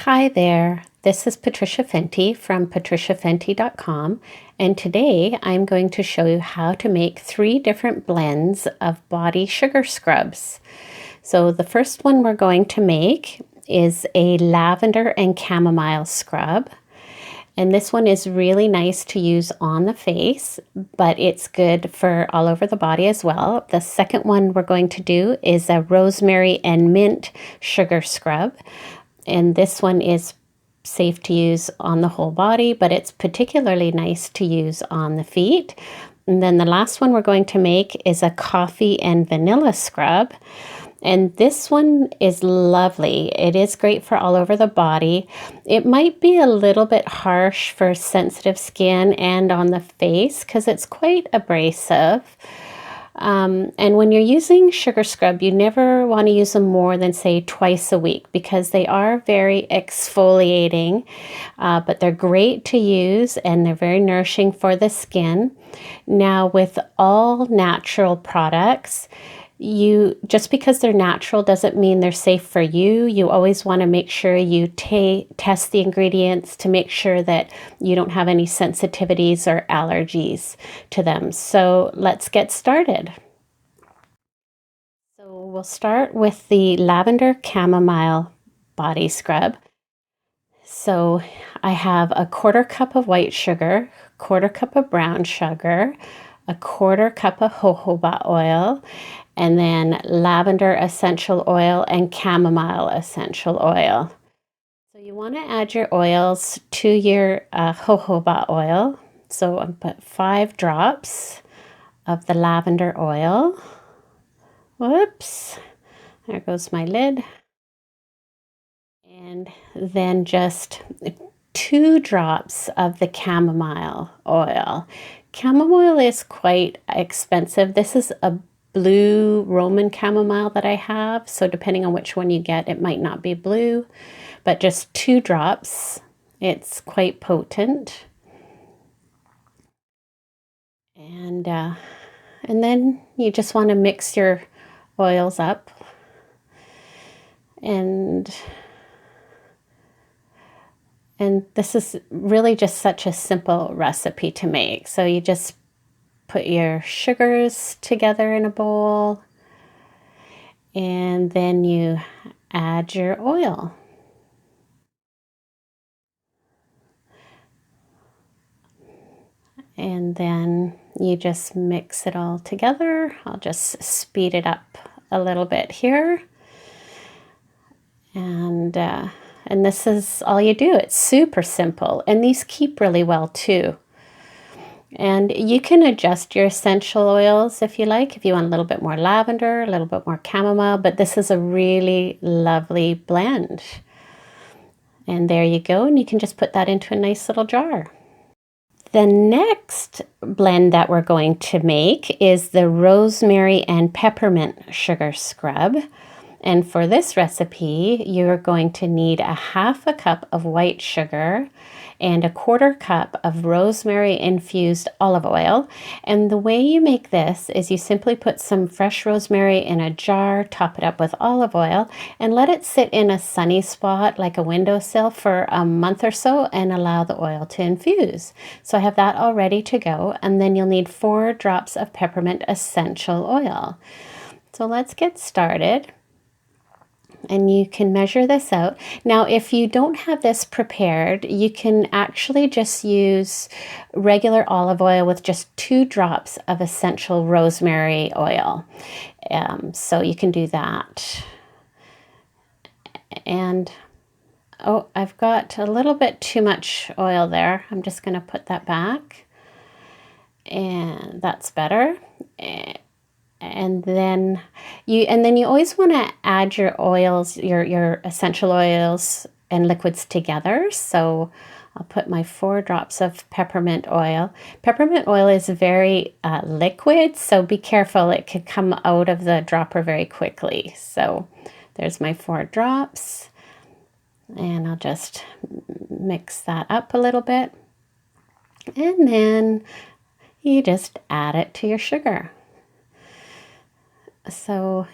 Hi there, this is Patricia Fenty from patriciafenty.com, and today I'm going to show you how to make 3 different blends of body sugar scrubs. So the first one we're going to make is a lavender and chamomile scrub. And this one is really nice to use on the face, but it's good for all over the body as well. The second one we're going to do is a rosemary and mint sugar scrub. And this one is safe to use on the whole body, but it's particularly nice to use on the feet. And then the last one we're going to make is a coffee and vanilla scrub. And this one is lovely. It is great for all over the body. It might be a little bit harsh for sensitive skin and on the face because it's quite abrasive. And when you're using sugar scrub, you never want to use them more than, say, twice a week because they are very exfoliating, but they're great to use and they're very nourishing for the skin. Now, with all natural products, just because they're natural doesn't mean they're safe for you. You always want to make sure you test the ingredients to make sure that you don't have any sensitivities or allergies to them. So let's get started. So we'll start with the lavender chamomile body scrub. So I have a 1/4 cup of white sugar, 1/4 cup of brown sugar, a 1/4 cup of jojoba oil, and then lavender essential oil and chamomile essential oil. So you want to add your oils to your jojoba oil. So I put 5 drops of the lavender oil. Whoops, there goes my lid. And then just 2 drops of the chamomile oil. Chamomile is quite expensive. This is a blue Roman chamomile that I have, so depending on which one you get, it might not be blue, but just 2 drops. It's quite potent. And then you just want to mix your oils up. And this is really just such a simple recipe to make. So you just put your sugars together in a bowl, and then you add your oil. And then you just mix it all together. I'll just speed it up a little bit here. And this is all you do. It's super simple. And these keep really well too. And you can adjust your essential oils if you like, if you want a little bit more lavender, a little bit more chamomile, but this is a really lovely blend. And there you go, and you can just put that into a nice little jar. The next blend that we're going to make is the Rosemary and Peppermint Sugar Scrub. And for this recipe, you're going to need a 1/2 cup of white sugar and a 1/4 cup of rosemary-infused olive oil. And the way you make this is you simply put some fresh rosemary in a jar, top it up with olive oil, and let it sit in a sunny spot like a windowsill for a month or so and allow the oil to infuse. So I have that all ready to go, and then you'll need 4 drops of peppermint essential oil. So let's get started. And you can measure this out. Now, if you don't have this prepared, you can actually just use regular olive oil with just 2 drops of essential rosemary oil. So you can do that. And, oh, I've got a little bit too much oil there. I'm just going to put that back. And that's better. And then you always want to add your oils, your essential oils and liquids together. So I'll put my 4 drops of peppermint oil. Peppermint oil is very liquid, so be careful. It could come out of the dropper very quickly. So there's my 4 drops. And I'll just mix that up a little bit. And then you just add it to your sugar. So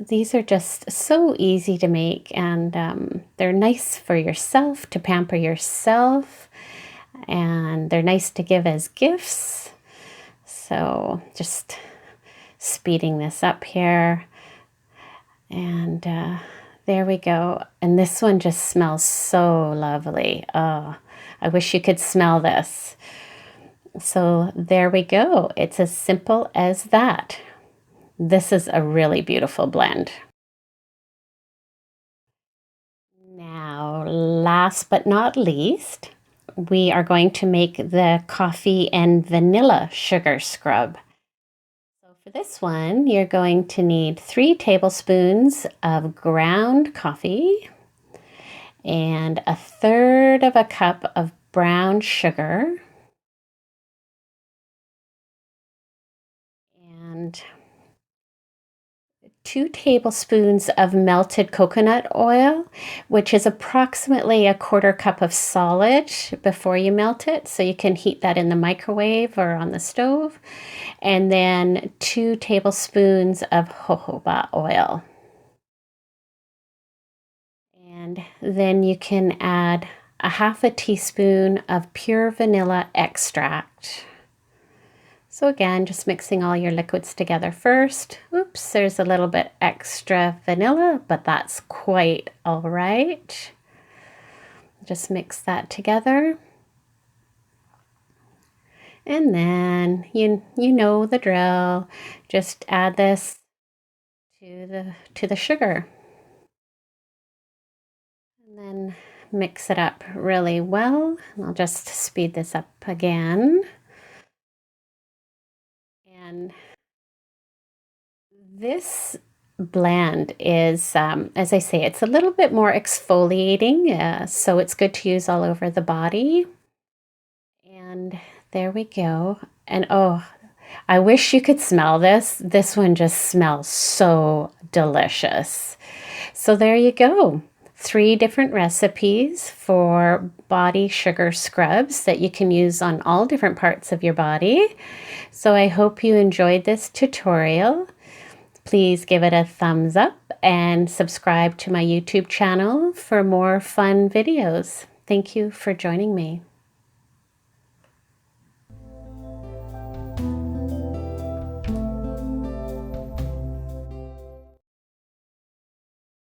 these are just so easy to make, and they're nice for yourself, to pamper yourself, and they're nice to give as gifts. So just speeding this up here, and there we go. And this one just smells so lovely. Oh, I wish you could smell this. So there we go. It's as simple as that. This is a really beautiful blend. Now, last but not least, we are going to make the coffee and vanilla sugar scrub. So for this one, you're going to need 3 tablespoons of ground coffee and 1/3 of a cup of brown sugar and 2 tablespoons of melted coconut oil, which is approximately 1/4 cup of solid before you melt it. So you can heat that in the microwave or on the stove. And then 2 tablespoons of jojoba oil. And then you can add 1/2 teaspoon of pure vanilla extract. So again, just mixing all your liquids together first. Oops, there's a little bit extra vanilla, but that's quite all right. Just mix that together. And then you know the drill. Just add this to the sugar. And then mix it up really well. I'll just speed this up again. And this blend is, as I say, it's a little bit more exfoliating, so it's good to use all over the body. And there we go. And oh, I wish you could smell this. This one just smells so delicious. So there you go. 3 different recipes for body sugar scrubs that you can use on all different parts of your body. So I hope you enjoyed this tutorial. Please give it a thumbs up and subscribe to my YouTube channel for more fun videos. Thank you for joining me.